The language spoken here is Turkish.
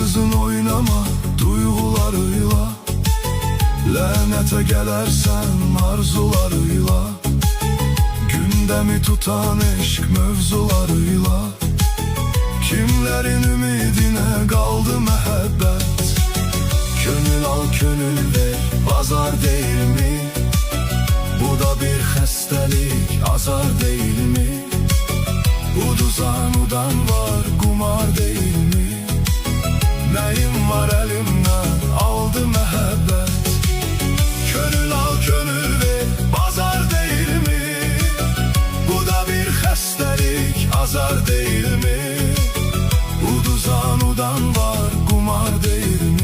kızın oynama duygularıyla, lanete gelersen arzularıyla, gündemi tutan eşk mevzularıyla. Kimlerin ümidine kaldı mehabbet, gönül al gönül ver, pazar değil mi? Bu da bir xəstəlik, azar değil mi? Ududan var, kumar değil mi? Neyim var elimden, aldı mehabbet. Gönül al gönül ver, pazar değil mi? Bu da bir xəstəlik, azar değil mi? Ududan var, kumar değil mi?